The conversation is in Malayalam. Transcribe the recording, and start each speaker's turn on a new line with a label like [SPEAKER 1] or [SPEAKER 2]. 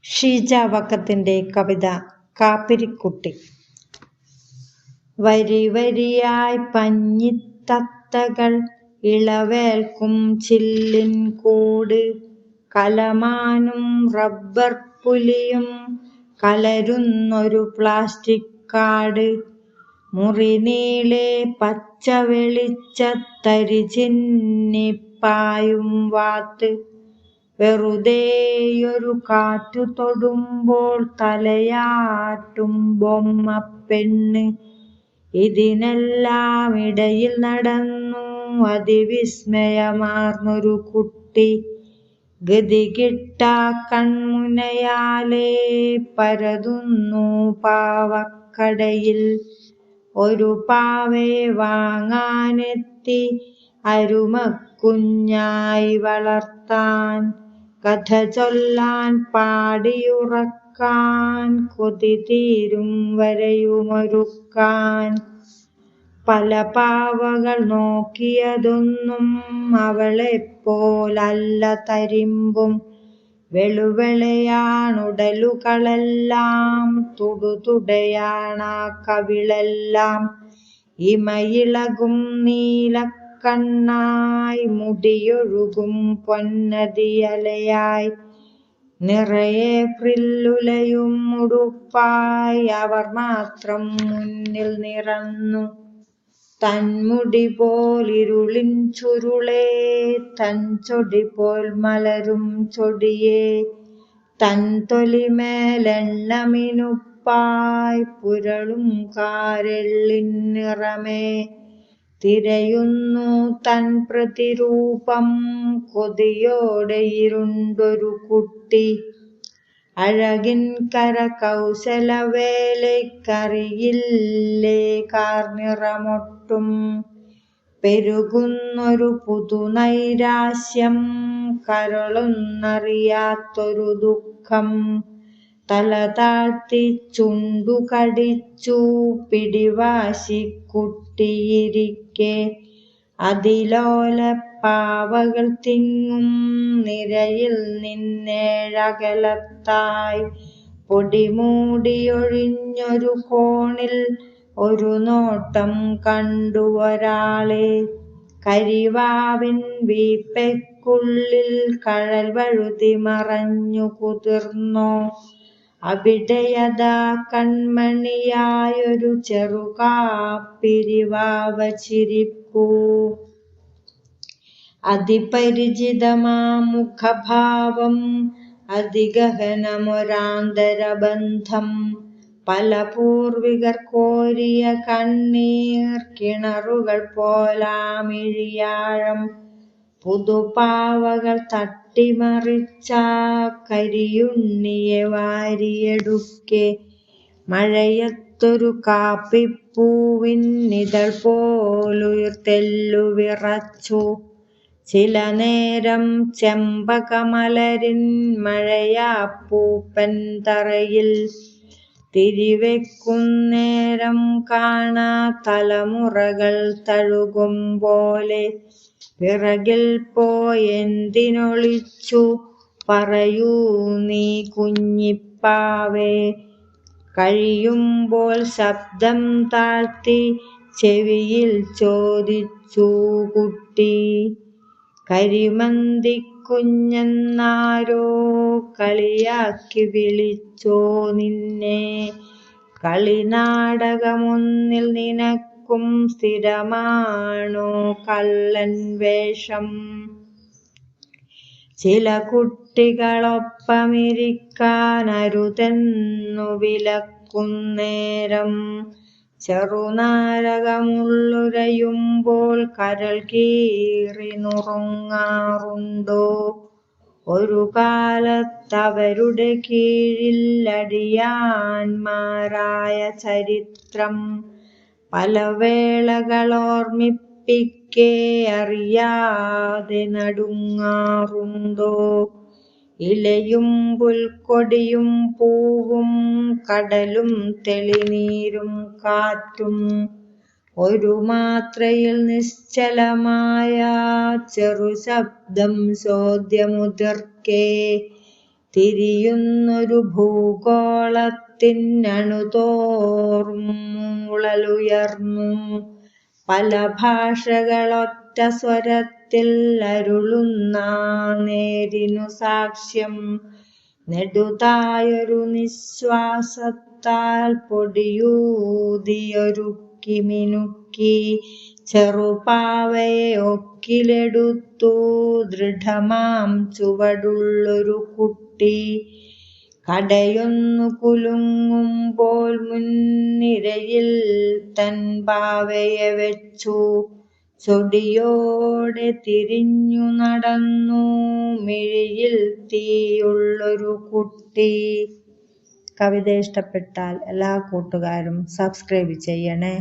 [SPEAKER 1] ഷീജ വക്കത്തിന്റെ കവിത കാപ്പിരിക്കുട്ടി. വരി വരിയായി പഞ്ഞിത്തത്തകൾ ഇളവേൽക്കും ചില്ലിൻ കൂട്, കലമാനും റബ്ബർ പുലിയും കലരുന്നൊരു പ്ലാസ്റ്റിക് കാട്. മുറി നീളെ പച്ച വെളിച്ചത്തരി ചിന്നിപ്പായും വാത്ത്, വെറുതെയൊരു കാറ്റു തൊടുമ്പോൾ തലയാട്ടും ബൊമ്മപ്പെണ്ണ്. ഇതിനെല്ലാം ഇടയിൽ നടന്നു അതിവിസ്മയമാർന്നൊരു കുട്ടി. ഗതികിട്ട കൺമുനയാലെ പരതുന്നു പാവക്കടയിൽ. ഒരു പാവയെ വാങ്ങാനെത്തി അരുമക്കുഞ്ഞായി വളർത്താൻ, കഥ ചൊല്ലാൻ പാടിയുറക്കാൻ കൊതി തീരും വരെയുമൊരുക്കാൻ. പല പാവകൾ നോക്കിയതൊന്നും അവളെപ്പോലല്ല തരിമ്പും. വെളുവെളയാണുടലുകളെല്ലാം, തുടുതുടയാണാ കവിളെല്ലാം. ഇമയിളകും നീലക്കണ്ണായി, മുടിയൊഴുകും പൊന്നതിയലയായി. നിറയെ ഫ്രില്ലുലയും ഉടുപ്പായി അവർ മാത്രം മുന്നിൽ നിറന്നു. തൻമുടി പോലിരുളിൻ ചുരുളേ, തൻ ചൊടി പോൽ മലരും ചൊടിയേ, തൻ തൊലിമേലെണ്ണമിനുപ്പായി പുരളും കാരെള്ളിൻ നിറമേ. തിരയുന്നു തൻ പ്രതിരൂപം കൊതിയോടെ ഇരുണ്ടൊരു കുട്ടി. അഴകിൻ കരകൗശലവേലയ്ക്കറിയില്ലേ കാർനിറമൊട്ടും. പെരുകുന്നൊരു പുതുനൈരാശ്യം, കരളൊന്നറിയാത്തൊരു ദുഃഖം. തല താഴ്ത്തി ചുണ്ടു കടിച്ചു പിടിവാശിക്കുട്ടിയിരിക്കെ, അതിലോലപ്പാവകൾ തിങ്ങും നിരയിൽ നിന്നേഴകലത്തായി. പൊടിമൂടിയൊഴിഞ്ഞൊരു കോണിൽ ഒരു നോട്ടം കണ്ടു ഒരാളെ. കരിവാവിൻ വീപ്പയ്ക്കുള്ളിൽ കഴൽ വഴുതി മറഞ്ഞു കുതിർന്നോ. അവിടെയതാ കൺമണിയായൊരു ചെറുകാപ്പിരിവാവ ചിരിപ്പൂ. അതിപരിചിതമാം മുഖഭാവം, അതിഗഹനമൊരാന്തരബന്ധം. പല പൂർവികർ കോരിയ കണ്ണീർ കിണറുകൾ പോലാമിഴിയാഴം. പുതുപാവകൾ തട്ടിമറിച്ച കരിയുണ്ണിയെ വാരിയെടുക്കെ, മഴയത്തൊരു കാപ്പിപ്പൂവിൻ ഇതൾ പോലുയിർത്തെല്ലു വിറച്ചു. ചില നേരം ചെമ്പകമലരിൻ മഴയാപ്പൂപ്പൻ തറയിൽ. തിരിവെക്കുന്നേരം കാണാ തലമുറകൾ തഴുകും പോലെ. പിറകിൽ പോയെന്തിനൊളിച്ചു പറയൂ നീ കുഞ്ഞിപ്പാവേ. കഴിയുമ്പോൾ ശബ്ദം താഴ്ത്തി ചെവിയിൽ ചോദിച്ചു കുട്ടി. കരിമന്തിക്കുഞ്ഞെന്നാരോ കളിയാക്കി വിളിച്ചോ നിന്നെ. കളിനാടകമൊന്നിൽ നിനക്കും സ്ഥിരമാണോ കള്ളൻ വേഷം. ചില കുട്ടികളൊപ്പമിരിക്കാനരുതെന്നു വിലക്കുന്നേരം, ചെറുനാരകമുള്ളുരയുമ്പോൾ കരൾ കീറി നുറുങ്ങാറുണ്ടോ. ഒരു കാലത്തവരുടെ കീഴിൽ അടിയാന്മാരായ ചരിത്രം പല വേളകളോർമ്മിപ്പിക്കെ അറിയാതെ നടുങ്ങാറുണ്ടോ. ഇലയും പുൽക്കൊടിയും പൂവും കടലും തെളിനീരും കാറ്റും, ഒരു മാത്രയിൽ നിശ്ചലമായ ചെറുശബ്ദം ചോദ്യമുതിർക്കെ. തിരിയുന്നൊരു ഭൂഗോളത്തിനണുതോറും മൂളലുയർന്നു. പല ഭാഷകളൊറ്റ സ്വരത്തിൽ അരുളുന്ന നേരിനു സാക്ഷ്യം. നെടുതായൊരു നിശ്വാസത്താൽ പൊടിയൂതിയൊരുക്കി മിനുക്കി ചെറുപാവയെ ഒക്കിലെടുത്തു ദൃഢമാം ചുവടുള്ളൊരു കുട്ടി. കടയൊന്നു കുലുങ്ങുമ്പോൾ മുൻനിരയിൽ തൻ പാവയെ വെച്ചു ചൊടിയോടെ തിരിഞ്ഞു നടന്നു മിഴിയിൽ തീയുള്ളൊരു കുട്ടി. കവിത ഇഷ്ടപ്പെട്ടാൽ എല്ലാ കൂട്ടുകാരും സബ്സ്ക്രൈബ് ചെയ്യണേ.